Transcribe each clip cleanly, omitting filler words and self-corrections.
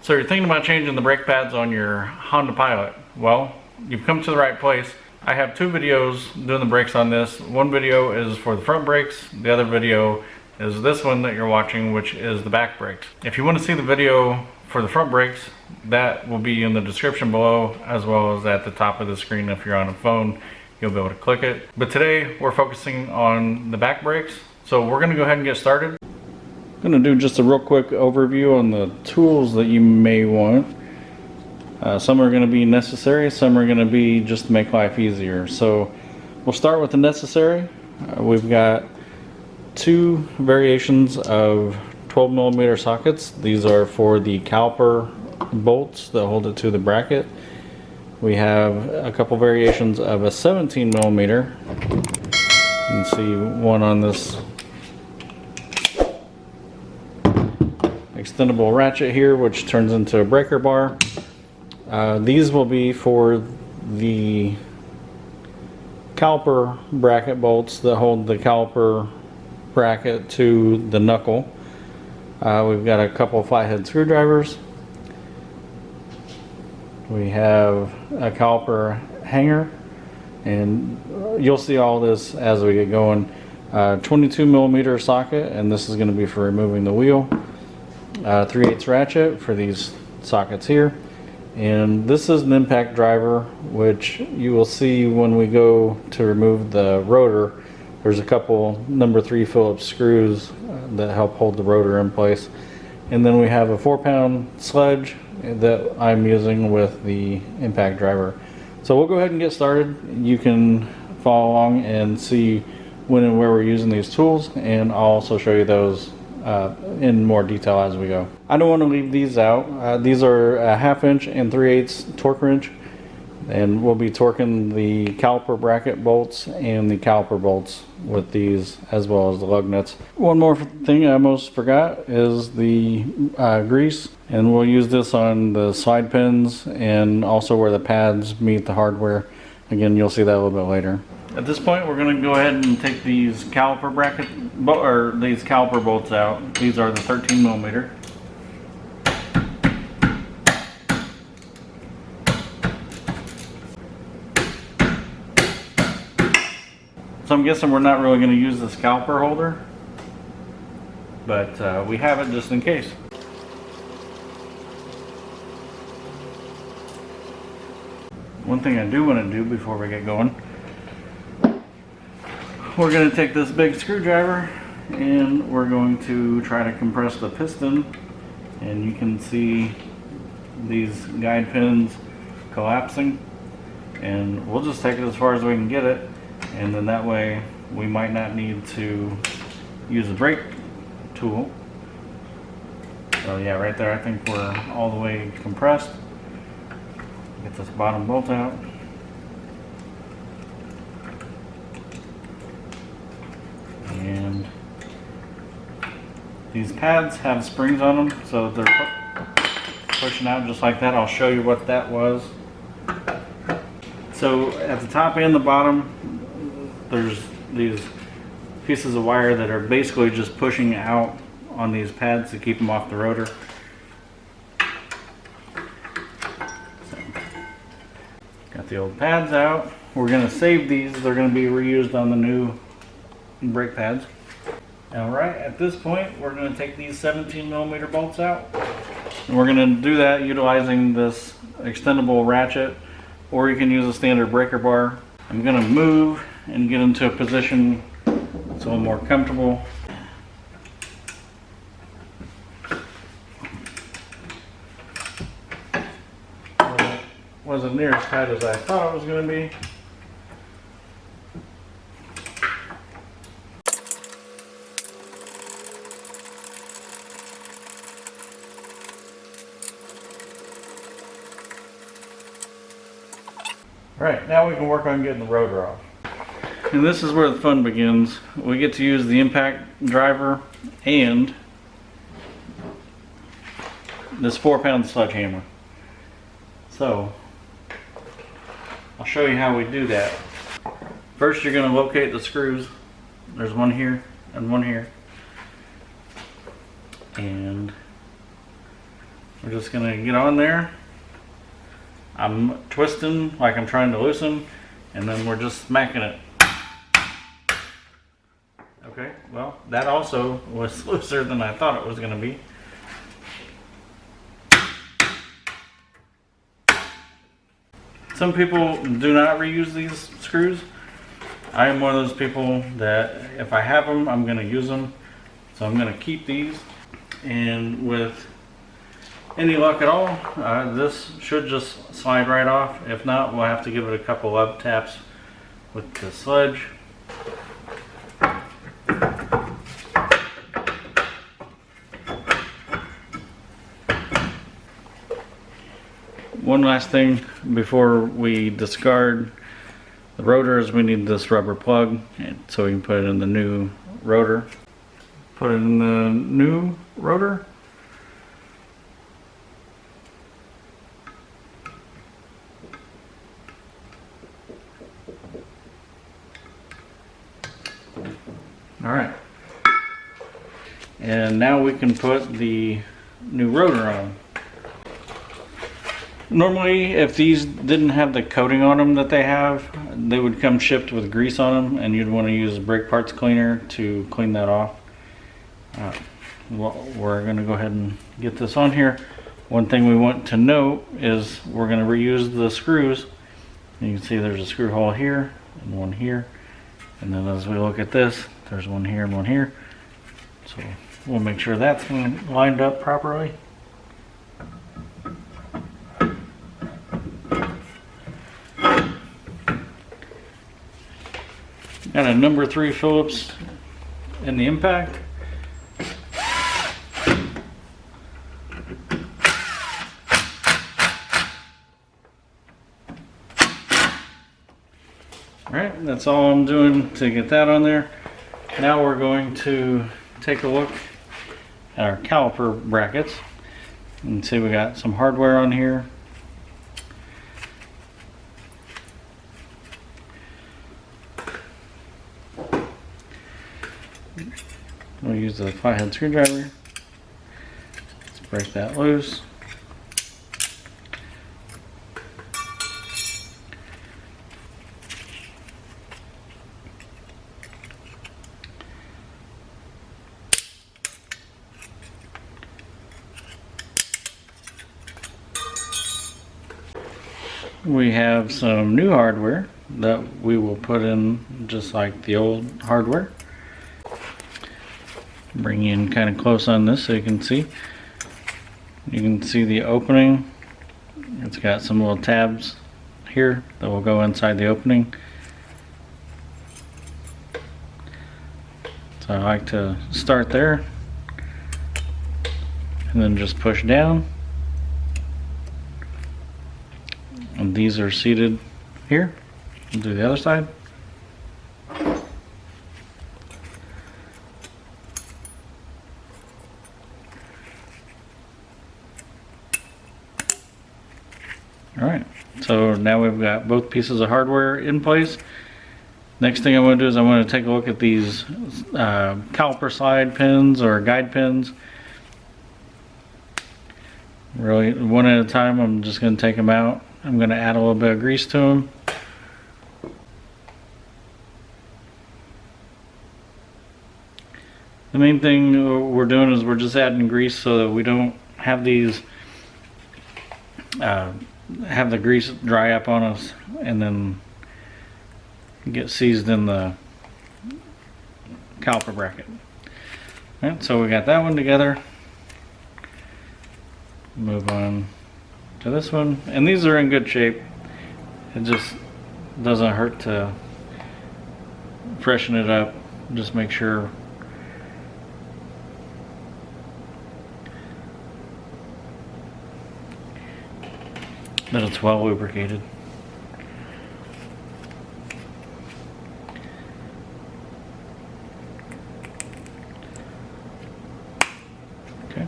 So you're thinking about changing the brake pads on your Honda Pilot. Well, you've come to the right place. I have two videos doing the brakes on this. One video is for the front brakes. The other video is this one that you're watching, which is the back brakes. If you want to see the video for the front brakes, that will be in the description below, as well as at the top of the screen. If you're on a phone, you'll be able to click it. But today we're focusing on the back brakes. So we're gonna go ahead and get started. I'm going to do just a real quick overview on the tools that you may want. Some are going to be necessary, some are going to be just to make life easier. So we'll start with the necessary. We've got two variations of 12mm sockets. These are for the caliper bolts that hold it to the bracket. We have a couple variations of a 17mm. You can see one on this extendable ratchet here, which turns into a breaker bar. These will be for the caliper bracket bolts that hold the caliper bracket to the knuckle. We've got a couple flathead screwdrivers. We have a caliper hanger, and you'll see all this as we get going. 22mm socket, and this is going to be for removing the wheel. 3/8 ratchet for these sockets here, and this is an impact driver, which you will see when we go to remove the rotor. There's a couple number 3 Phillips screws that help hold the rotor in place, and then we have a 4-pound sledge that I'm using with the impact driver. So we'll go ahead and get started. You can follow along and see when and where we're using these tools, and I'll also show you those in more detail as we go. I don't want to leave these out. These are a 1/2 inch and 3/8 torque wrench, and we'll be torquing the caliper bracket bolts and the caliper bolts with these, as well as the lug nuts. One more thing I almost forgot is the grease, and we'll use this on the slide pins and also where the pads meet the hardware. Again, you'll see that a little bit later. At this point, we're going to go ahead and take these caliper these caliper bolts out. These are the 13mm. So I'm guessing we're not really going to use this caliper holder, but we have it just in case. One thing I do want to do before we get going, we're going to take this big screwdriver and we're going to try to compress the piston, and you can see these guide pins collapsing, and we'll just take it as far as we can get it, and then that way we might not need to use a brake tool. So yeah, right there I think we're all the way compressed. Get this bottom bolt out. And these pads have springs on them, so they're pushing out just like that. I'll show you what that was. So at the top and the bottom, there's these pieces of wire that are basically just pushing out on these pads to keep them off the rotor. So, got the old pads out. We're going to save these. They're going to be reused on the new brake pads. Alright, at this point we're going to take these 17mm bolts out, and we're going to do that utilizing this extendable ratchet, or you can use a standard breaker bar. I'm going to move and get into a position that's a little more comfortable. Wasn't near as tight as I thought it was going to be. Alright, now we can work on getting the rotor off. And this is where the fun begins. We get to use the impact driver and this 4-pound sledgehammer. So, I'll show you how we do that. First, you're going to locate the screws. There's one here and one here. And We're just gonna get on there. I'm twisting like I'm trying to loosen, and then we're just smacking it. Okay, well, that also was looser than I thought it was gonna be. Some people do not reuse these screws. I am one of those people that if I have them, I'm gonna use them. So I'm gonna keep these, and with any luck at all, this should just slide right off. If not, we'll have to give it a couple of taps with the sledge. One last thing before we discard the rotors, we need this rubber plug, so we can put it in the new rotor. Put it in the new rotor. All right. And now we can put the new rotor on. Normally, if these didn't have the coating on them that they have, they would come shipped with grease on them, and you'd want to use a brake parts cleaner to clean that off. Well, we're going to go ahead and get this on here. One thing we want to note is we're going to reuse the screws. You can see there's a screw hole here and one here, and then as we look at this, there's one here and one here. So we'll make sure that's lined up properly. Got a number 3 Phillips in the impact. Alright, that's all I'm doing to get that on there. Now we're going to take a look at our caliper brackets and see we got some hardware on here. We'll use the flathead screwdriver. Let's break that loose. We have some new hardware that we will put in just like the old hardware. Bring you in kind of close on this so you can see. You can see the opening. It's got some little tabs here that will go inside the opening. So I like to start there and then just push down. And these are seated here. We'll do the other side. Alright, so now we've got both pieces of hardware in place. Next thing I want to do is I want to take a look at these caliper slide pins or guide pins. Really, one at a time, I'm just going to take them out. I'm going to add a little bit of grease to them. The main thing we're doing is we're just adding grease so that we don't have these have the grease dry up on us and then get seized in the caliper bracket. Alright, so we got that one together. Move on to this one, and these are in good shape. It just doesn't hurt to freshen it up. Just make sure that it's well lubricated. Okay.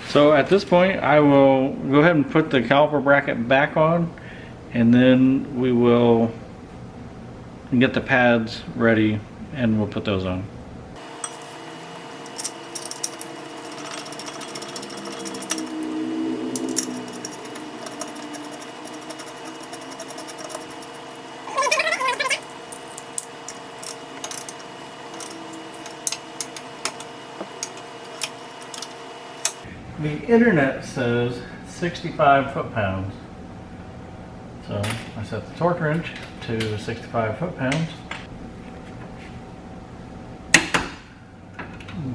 So at this point, I will go ahead and put the caliper bracket back on, and then we will get the pads ready and we'll put those on. the internet says 65 foot-pounds. So I set the torque wrench to 65 foot-pounds.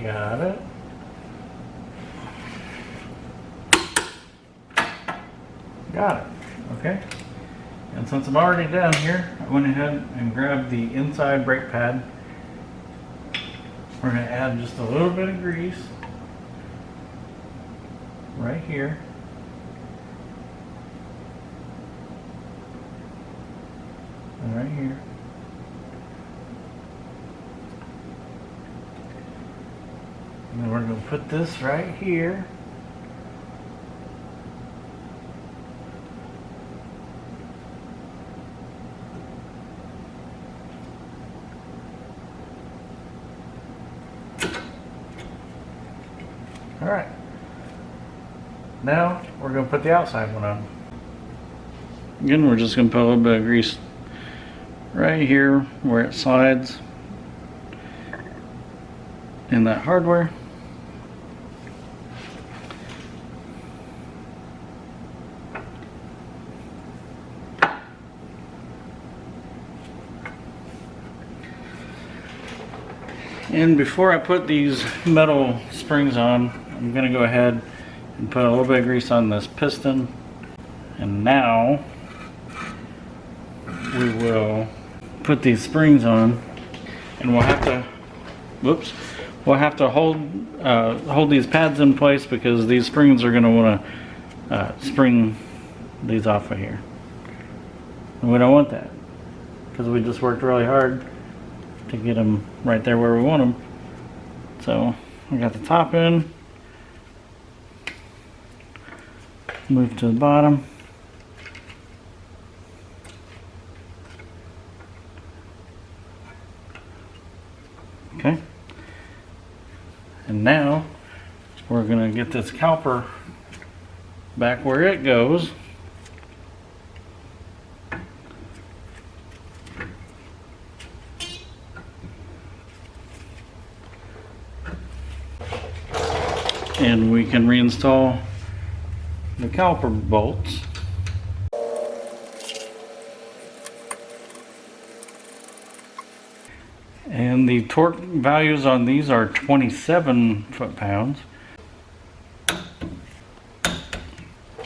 Got it. Got it. Okay. And since I'm already down here, I went ahead and grabbed the inside brake pad. We're going to add just a little bit of grease right here. And right here. And then we're going to put this right here. Alright, now we're going to put the outside one on. Again, we're just going to put a little bit of grease right here where it slides in that hardware. And before I put these metal springs on, I'm going to go ahead and put a little bit of grease on this piston. And now we will put these springs on, and we'll have to hold these pads in place because these springs are going to want to spring these off of here. And we don't want that because we just worked really hard to get them right there where we want them. So I got the top in, move to the bottom, okay, and now we're going to get this caliper back where it goes. And we can reinstall the caliper bolts. And the torque values on these are 27 foot-pounds. I'm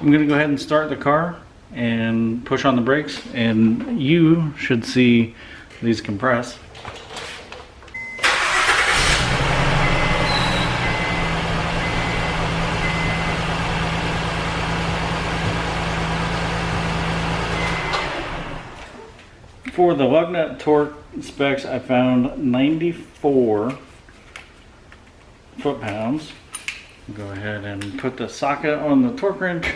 going to go ahead and start the car and push on the brakes, and you should see these compress. For the lug nut torque specs, I found 94 foot-pounds. Go ahead and put the socket on the torque wrench.